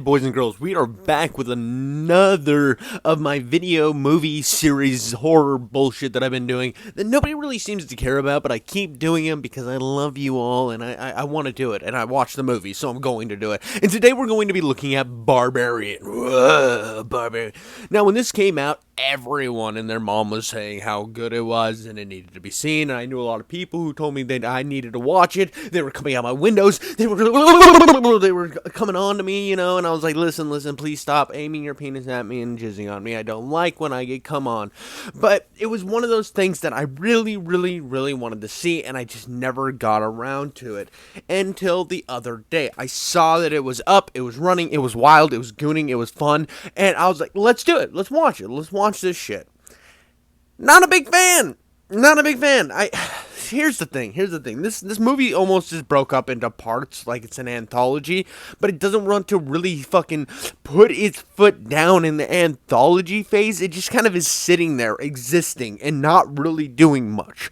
Boys and girls, we are back with another of my video movie series horror bullshit that I've been doing that nobody really seems to care about, but I keep doing them because I love you all and I want to do it, and I watch the movie, so I'm going to do it. And today we're going to be looking at Barbarian. Barbarian. Now, when this came out, everyone and their mom was saying how good it was and it needed to be seen, and I knew a lot of people who told me that I needed to watch it. They were coming out my windows, they were coming on to me, and I was like, listen, please stop aiming your penis at me and jizzing on me. I don't like when I get come on. But it was one of those things that I really wanted to see, and I just never got around to it until the other day. I saw that it was up, it was running, it was wild, it was gooning, it was fun, and I was like, let's do it, let's watch it, let's watch this shit. Not a big fan. Here's the thing. This movie almost just broke up into parts like it's an anthology, but it doesn't want to really fucking put its foot down in the anthology phase. It just kind of is sitting there, existing, and not really doing much.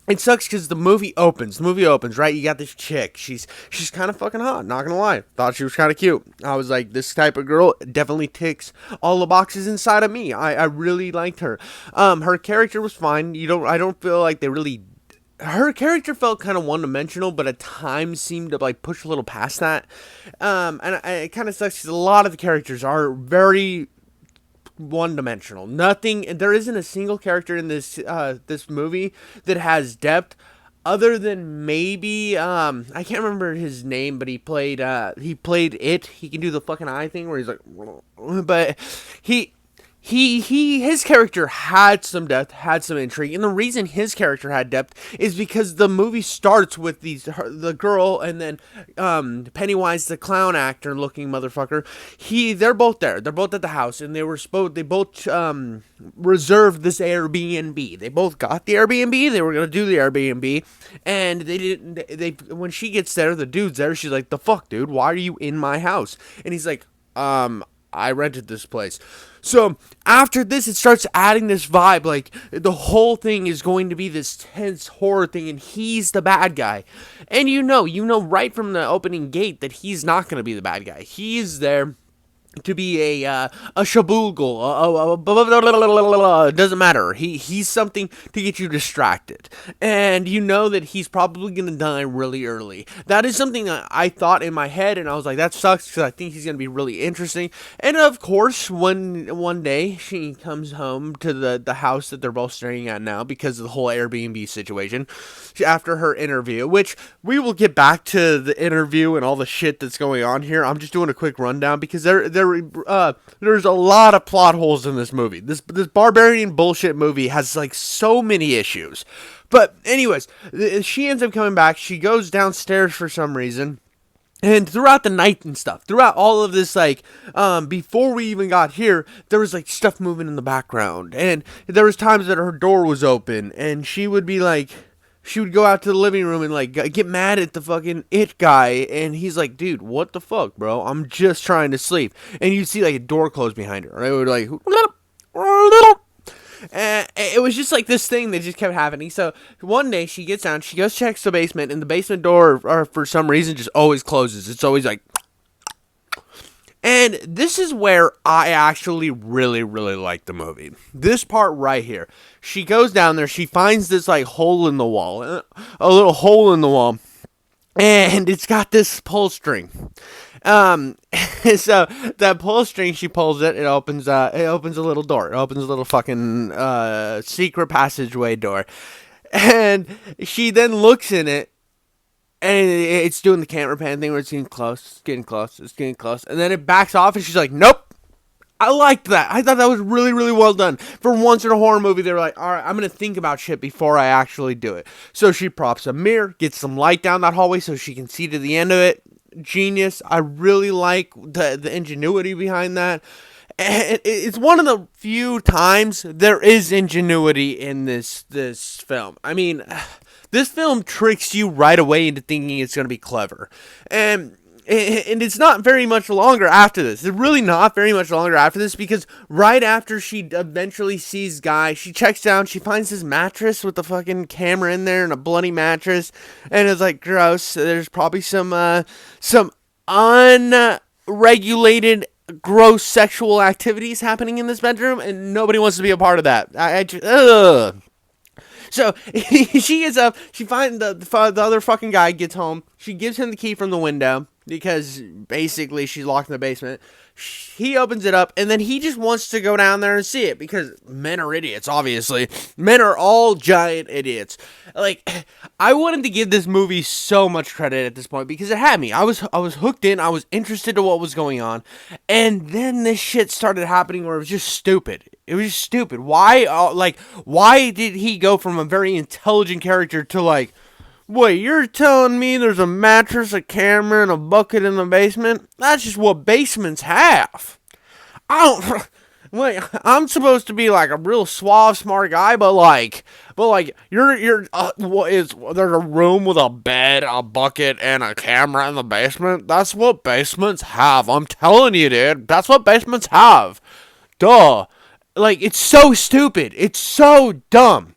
It sucks because the movie opens, right? You got this chick. She's kind of fucking hot, not gonna lie. Thought she was kind of cute. I was like, this type of girl definitely ticks all the boxes inside of me. I really liked her. Her character was fine. I don't feel like her character felt kind of one-dimensional, but at times seemed to like push a little past that. And it kind of sucks because a lot of the characters are very one-dimensional. There isn't a single character in this movie that has depth, other than maybe I can't remember his name, but he played it. He can do the fucking eye thing where he's like, but his character had some depth, had some intrigue, and the reason his character had depth is because the movie starts with the girl and then Pennywise, the clown actor looking motherfucker. They're both there. They're both at the house, and they both reserved this Airbnb. They both got the Airbnb. They were gonna do the Airbnb, and they didn't. When she gets there, the dude's there. She's like, "The fuck, dude? Why are you in my house?" And he's like, I rented this place. So after this, it starts adding this vibe, like the whole thing is going to be this tense horror thing, and he's the bad guy. And you know right from the opening gate that he's not going to be the bad guy. He's there to be a shaboogle, doesn't matter. He's something to get you distracted, and you know that he's probably gonna die really early. That is something that I thought in my head, and I was like, that sucks because I think he's gonna be really interesting. And of course, when one day she comes home to the house that they're both staying at now because of the whole Airbnb situation, after her interview, which we will get back to the interview and all the shit that's going on here. I'm just doing a quick rundown because there's a lot of plot holes in this movie. This Barbarian bullshit movie has like so many issues. But anyways, she ends up coming back. She goes downstairs for some reason. And throughout the night and stuff, throughout all of this, like, before we even got here, there was, like, stuff moving in the background. And there was times that her door was open, and she would be like, she would go out to the living room and, like, get mad at the fucking it guy. And he's like, dude, what the fuck, bro? I'm just trying to sleep. And you'd see, like, a door close behind her. And it would, like, and it was just, like, this thing that just kept happening. So, one day, she gets down, she goes checks the basement, and the basement door, for some reason, just always closes. It's always, like... And this is where I actually really like the movie. This part right here. She goes down there, she finds this like hole in the wall. A little hole in the wall. And it's got this pull string. So that pull string, she pulls it, it opens a little door. It opens a little fucking secret passageway door. And she then looks in it. And it's doing the camera pan thing where it's getting close, and then it backs off, and she's like, nope. I liked that. I thought that was really well done. For once in a horror movie, they were like, alright, I'm going to think about shit before I actually do it. So she props a mirror, gets some light down that hallway so she can see to the end of it. Genius. I really like the ingenuity behind that. And it's one of the few times there is ingenuity in this film. I mean... This film tricks you right away into thinking it's going to be clever. And it's not very much longer after this. It's really not very much longer after this because right after she eventually sees Guy, she checks down, she finds his mattress with the fucking camera in there and a bloody mattress. And it's like, gross. There's probably some unregulated, gross sexual activities happening in this bedroom, and nobody wants to be a part of that. Ugh. So she gets up. She finds the other fucking guy gets home. She gives him the key from the window because basically she's locked in the basement. He opens it up, and then he just wants to go down there and see it because men are idiots, obviously. Men are all giant idiots. Like, I wanted to give this movie so much credit at this point because it had me. I was hooked in. I was interested in what was going on. And then this shit started happening where it was just stupid. It was just stupid. Why, why did he go from a very intelligent character to, like, wait, you're telling me there's a mattress, a camera, and a bucket in the basement? That's just what basements have. I don't... Wait, I'm supposed to be, like, a real suave, smart guy, but there's a room with a bed, a bucket, and a camera in the basement? That's what basements have. I'm telling you, dude. That's what basements have. Duh. Like, it's so stupid. It's so dumb.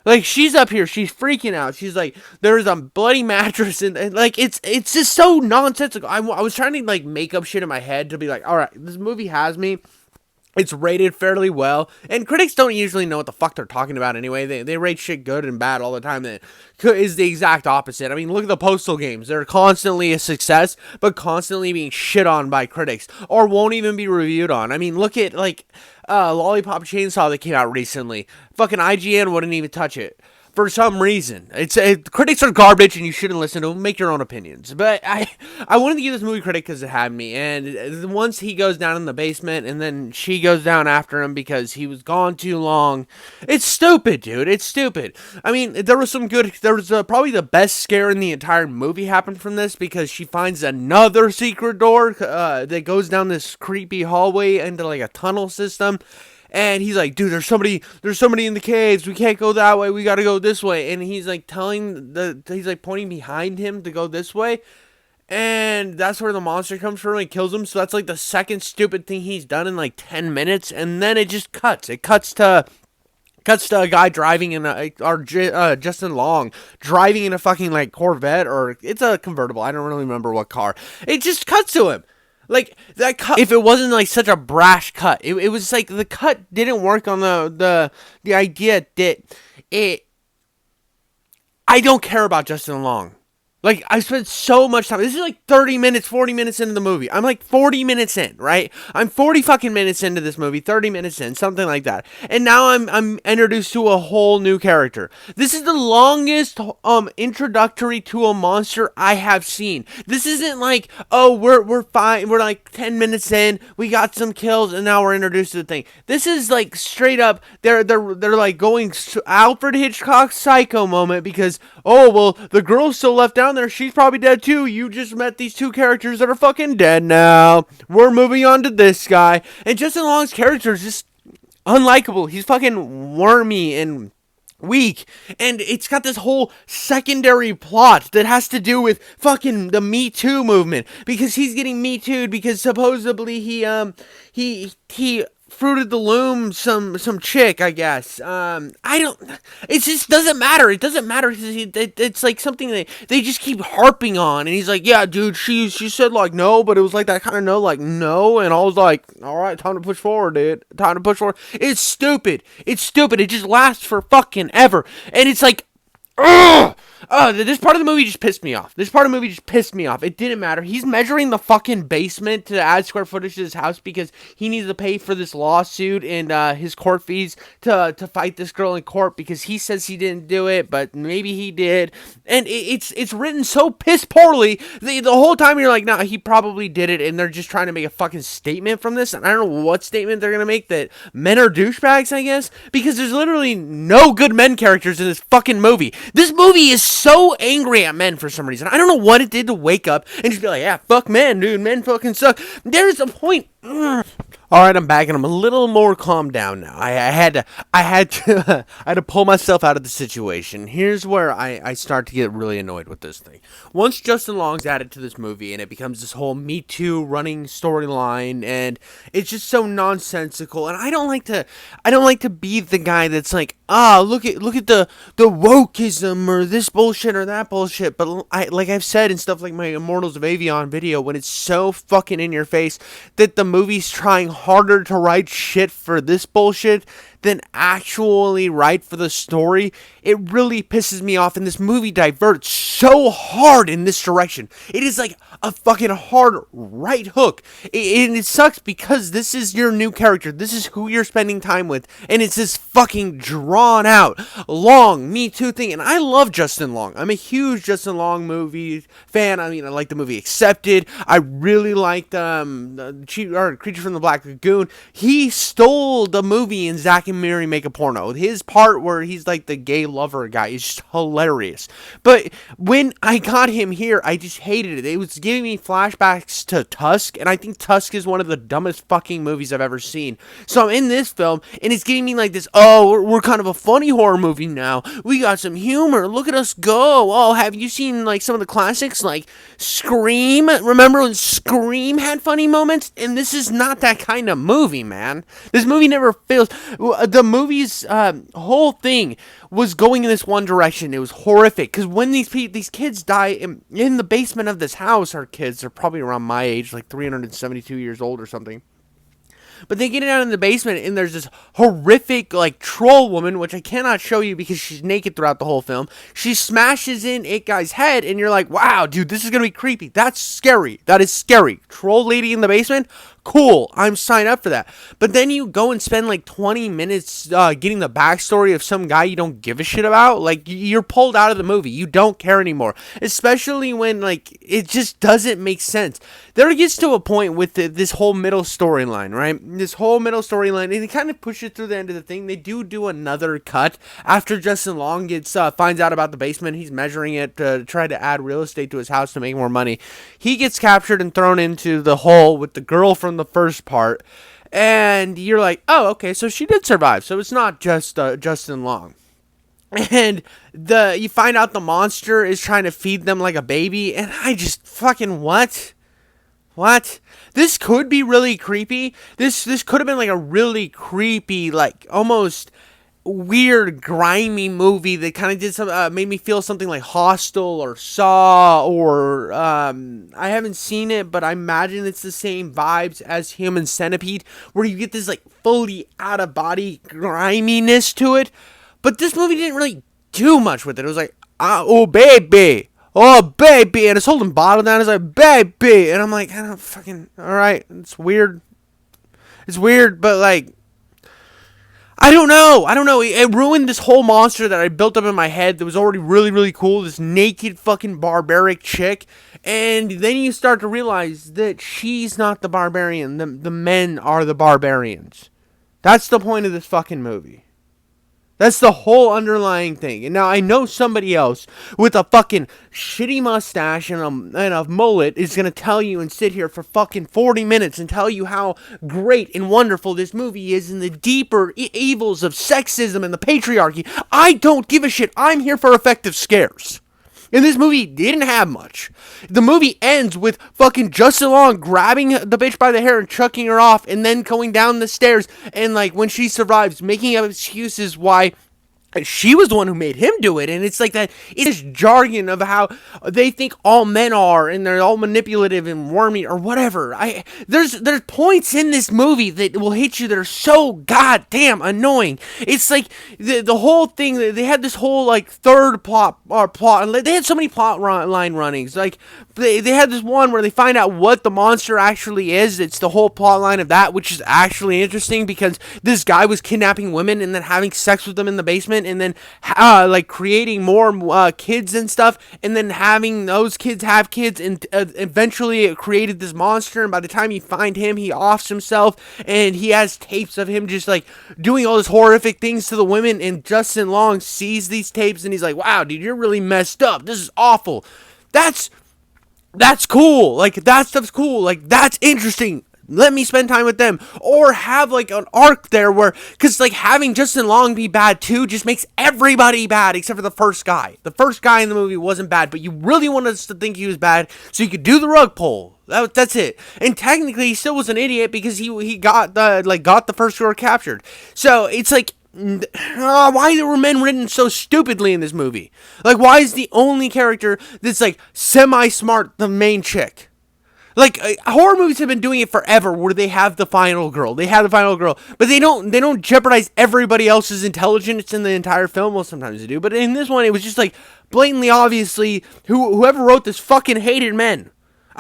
Like, she's up here, she's freaking out. She's like, there's a bloody mattress, and like, it's just so nonsensical. I was trying to, like, make up shit in my head to be like, alright, this movie has me. It's rated fairly well, and critics don't usually know what the fuck they're talking about anyway. They rate shit good and bad all the time. That is the exact opposite. I mean, look at the Postal games. They're constantly a success, but constantly being shit on by critics, or won't even be reviewed on. I mean, look at, like, Lollipop Chainsaw that came out recently. Fucking IGN wouldn't even touch it. For some reason. Critics are garbage and you shouldn't listen to them. Make your own opinions. But I wanted to give this movie credit because it had me. And once he goes down in the basement and then she goes down after him because he was gone too long. It's stupid, dude. It's stupid. I mean, there was probably the best scare in the entire movie happened from this because she finds another secret door that goes down this creepy hallway into, like, a tunnel system. And he's like, dude, there's somebody in the caves. We can't go that way. We got to go this way. And he's like he's like pointing behind him to go this way. And that's where the monster comes from and kills him. So that's like the second stupid thing he's done in like 10 minutes. And then it just cuts. It cuts to a guy driving in Justin Long driving in a fucking, like, Corvette, or it's a convertible. I don't really remember what car. It just cuts to him. Like, that cut, if it wasn't, like, such a brash cut, it was, like, the cut didn't work on the idea that I don't care about Justin Long. Like, I spent so much time. This is like 30 minutes, 40 minutes into the movie. I'm like 40 minutes in, right? I'm 40 fucking minutes into this movie, 30 minutes in, something like that. And now I'm introduced to a whole new character. This is the longest introductory to a monster I have seen. This isn't like, oh, we're fine. We're like 10 minutes in, we got some kills, and now we're introduced to the thing. This is like straight up, they're like going Alfred Hitchcock Psycho moment because, oh, well, the girl's still left down there, she's probably dead too. You just met these two characters that are fucking dead now. We're moving on to this guy. And Justin Long's character is just unlikable. He's fucking wormy and weak. And it's got this whole secondary plot that has to do with fucking the Me Too movement. Because he's getting Me Too'd because supposedly he Fruited the Loom some chick, I guess. It just doesn't matter. It doesn't matter because it's like something they just keep harping on. And he's like, yeah, dude, she said, like, no, but it was like that kind of no, like, no. And I was like, all right, time to push forward, dude. Time to push forward. It's stupid. It's stupid. It just lasts for fucking ever. And it's like, ugh! This part of the movie just pissed me off. It didn't matter. He's measuring the fucking basement to add square footage to his house because he needs to pay for this lawsuit and his court fees to fight this girl in court because he says he didn't do it, but maybe he did. And it's written so piss poorly. The whole time you're like, nah, he probably did it, and they're just trying to make a fucking statement from this. And I don't know what statement they're gonna make, that men are douchebags, I guess, because there's literally no good men characters in this fucking movie. This movie is so angry at men for some reason. I don't know what it did to wake up and just be like, yeah, fuck men, dude. Men fucking suck. There's a point. All right, I'm back and I'm a little more calmed down now. I had to pull myself out of the situation. Here's where I start to get really annoyed with this thing. Once Justin Long's added to this movie and it becomes this whole Me Too running storyline, and it's just so nonsensical. And I don't like to be the guy that's like, look at the wokeism or this bullshit or that bullshit. But like I've said in stuff like my Immortals of Avion video, when it's so fucking in your face that the movie's trying harder to write shit for this bullshit than actually write for the story, it really pisses me off. And this movie diverts so hard in this direction. It is like a fucking hard right hook. And it sucks because this is your new character. This is who you're spending time with. And it's this fucking drawn out, long Me Too thing. And I love Justin Long. I'm a huge Justin Long movie fan. I mean, I like the movie Accepted. I really liked Creature from the Black Lagoon. He stole the movie in Zack and Miri Make a Porno. His part where he's like the gay lover guy is just hilarious. But when I got him here, I just hated it. It was giving me flashbacks to Tusk, and I think Tusk is one of the dumbest fucking movies I've ever seen. So I'm in this film, and it's giving me like this, we're kind of a funny horror movie now. We got some humor. Look at us go. Oh, have you seen like some of the classics like Scream? Remember when Scream had funny moments? And this is not that kind of movie, man. This movie never fails. The movie's whole thing was going in this one direction. It was horrific because when these kids die in the basement of this house, our kids are probably around my age, like 372 years old or something. But they get down in the basement, and there's this horrific, like, troll woman, which I cannot show you because she's naked throughout the whole film. She smashes in It Guy's head, and you're like, wow, dude, this is going to be creepy. That's scary. That is scary. Troll lady in the basement? Cool. I'm signed up for that. But then you go and spend, like, 20 minutes getting the backstory of some guy you don't give a shit about. Like, you're pulled out of the movie. You don't care anymore. Especially when, like, it just doesn't make sense. There gets to a point with this whole middle storyline, right? This whole middle storyline, and they kind of push it through the end of the thing. They do another cut after Justin Long finds out about the basement. He's measuring it to try to add real estate to his house to make more money. He gets captured and thrown into the hole with the girl from the first part, and you're like, oh, okay, so she did survive. So it's not just Justin Long. And you find out the monster is trying to feed them like a baby, and I just fucking what? This could be really creepy. This could have been like a really creepy, like almost weird, grimy movie that kind of did some made me feel something like Hostel or Saw or I haven't seen it, but I imagine it's the same vibes as Human Centipede, where you get this like fully out of body griminess to it. But this movie didn't really do much with it. It was like, oh baby. Oh, baby, and it's holding bottle down. It's like, baby, and I'm like, I don't fucking, all right, it's weird. It's weird, but like, I don't know. It ruined this whole monster that I built up in my head that was already really, really cool. This naked fucking barbaric chick, and then you start to realize that she's not the barbarian. The men are the barbarians. That's the point of this fucking movie. That's the whole underlying thing. And now I know somebody else with a fucking shitty mustache and a mullet is going to tell you and sit here for fucking 40 minutes and tell you how great and wonderful this movie is and the deeper evils of sexism and the patriarchy. I don't give a shit. I'm here for effective scares. And this movie didn't have much. The movie ends with fucking Justin Long grabbing the bitch by the hair and chucking her off and then going down the stairs and like when she survives making up excuses why she was the one who made him do it. And it's like that, it's jargon of how they think all men are and they're all manipulative and wormy or whatever. There's points in this movie that will hit you that are so goddamn annoying. It's like the whole thing, they had this whole like third plot, and they had so many line runnings. Like they had this one where they find out what the monster actually is. It's the whole plot line of that, which is actually interesting because this guy was kidnapping women and then having sex with them in the basement and then like creating more kids and stuff, and then having those kids have kids, and eventually it created this monster. And by the time you find him, he offs himself, and he has tapes of him just like doing all these horrific things to the women. And Justin Long sees these tapes, and he's like, "Wow, dude, you're really messed up. This is awful." That's cool. Like that stuff's cool. Like that's interesting. Let me spend time with them. Or have like an arc there where, because like having Justin Long be bad too just makes everybody bad except for the first guy. The first guy in the movie wasn't bad, but you really wanted us to think he was bad so you could do the rug pull. That's it. And technically he still was an idiot because he got the first girl captured. So it's like, why were men written so stupidly in this movie? Like, why is the only character that's like semi-smart the main chick? Like, horror movies have been doing it forever where they have the final girl. But they don't jeopardize everybody else's intelligence in the entire film. Well, sometimes they do. But in this one, it was just like blatantly obviously whoever wrote this fucking hated men.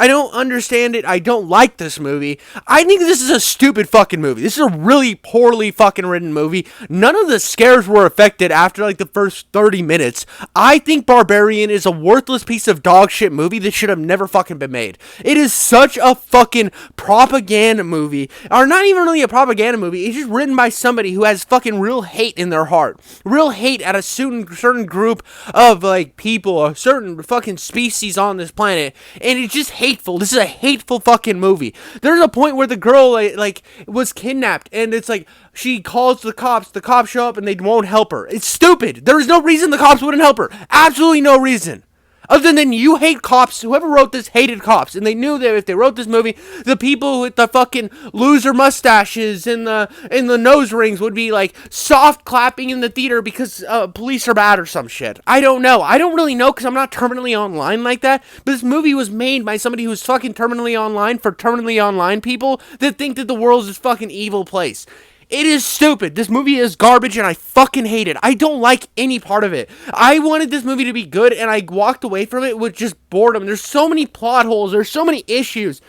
I don't understand it. I don't like this movie. I think this is a stupid fucking movie. This is a really poorly fucking written movie. None of the scares were affected after like the first 30 minutes. I think Barbarian is a worthless piece of dog shit movie that should have never fucking been made. It is such a fucking propaganda movie. Or not even really a propaganda movie. It's just written by somebody who has fucking real hate in their heart. Real hate at a certain group of like people, a certain fucking species on this planet. And it's just hateful. This is a hateful fucking movie. There's a point where the girl like was kidnapped and it's like she calls the cops show up and they won't help her. It's stupid. There is no reason the cops wouldn't help her. Absolutely no reason. Other than you hate cops. Whoever wrote this hated cops. And they knew that if they wrote this movie, the people with the fucking loser mustaches and the nose rings would be like soft clapping in the theater because police are bad or some shit. I don't know. I don't really know because I'm not terminally online like that. But this movie was made by somebody who's fucking terminally online for terminally online people that think that the world is this fucking evil place. It is stupid. This movie is garbage and I fucking hate it. I don't like any part of it. I wanted this movie to be good and I walked away from it with just boredom. There's so many plot holes. There's so many issues.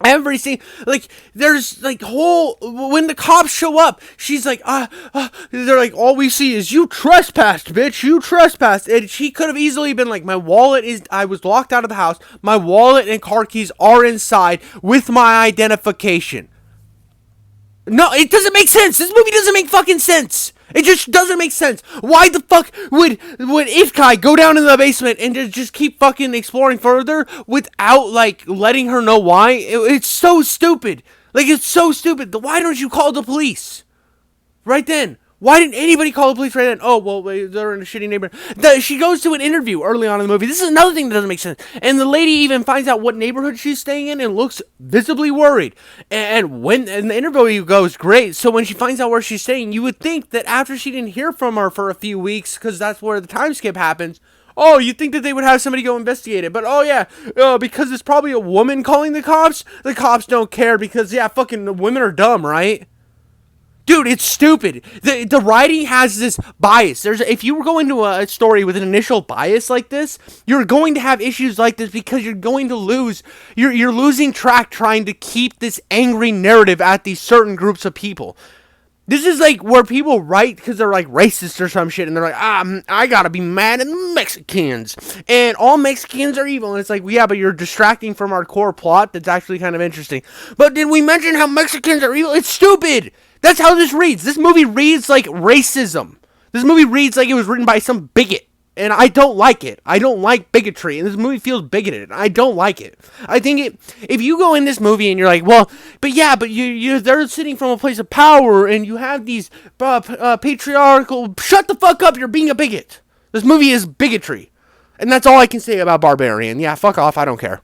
Every scene, like, there's, like, when the cops show up, she's like, they're like, all we see is, you trespassed, bitch, you trespassed, and she could have easily been like, I was locked out of the house, my wallet and car keys are inside with my identification. No, it doesn't make sense. This movie doesn't make fucking sense. It just doesn't make sense. Why the fuck would Ifkai go down in the basement and just keep fucking exploring further without, like, letting her know why? It's so stupid. Like, it's so stupid. Why don't you call the police? Right then. Why didn't anybody call the police right then? Oh, well, they're in a shitty neighborhood. She goes to an interview early on in the movie. This is another thing that doesn't make sense. And the lady even finds out what neighborhood she's staying in and looks visibly worried. And the interview goes great. So when she finds out where she's staying, you would think that after she didn't hear from her for a few weeks, because that's where the time skip happens, oh, you think that they would have somebody go investigate it. But, oh, yeah, because it's probably a woman calling the cops don't care because, yeah, fucking women are dumb, right? Dude, it's stupid. The writing has this bias. If you were going to a story with an initial bias like this, you're going to have issues like this because you're going to lose. You're losing track trying to keep this angry narrative at these certain groups of people. This is like where people write because they're like racist or some shit, and they're like, I gotta be mad at the Mexicans, and all Mexicans are evil. And it's like, well, yeah, but you're distracting from our core plot that's actually kind of interesting. But did we mention how Mexicans are evil? It's stupid. That's how this reads. This movie reads like racism. This movie reads like it was written by some bigot. And I don't like it. I don't like bigotry. And this movie feels bigoted. And I don't like it. I think if you go in this movie and you're like, well, but yeah, but they're sitting from a place of power and you have these patriarchal, shut the fuck up, you're being a bigot. This movie is bigotry. And that's all I can say about Barbarian. Yeah, fuck off, I don't care.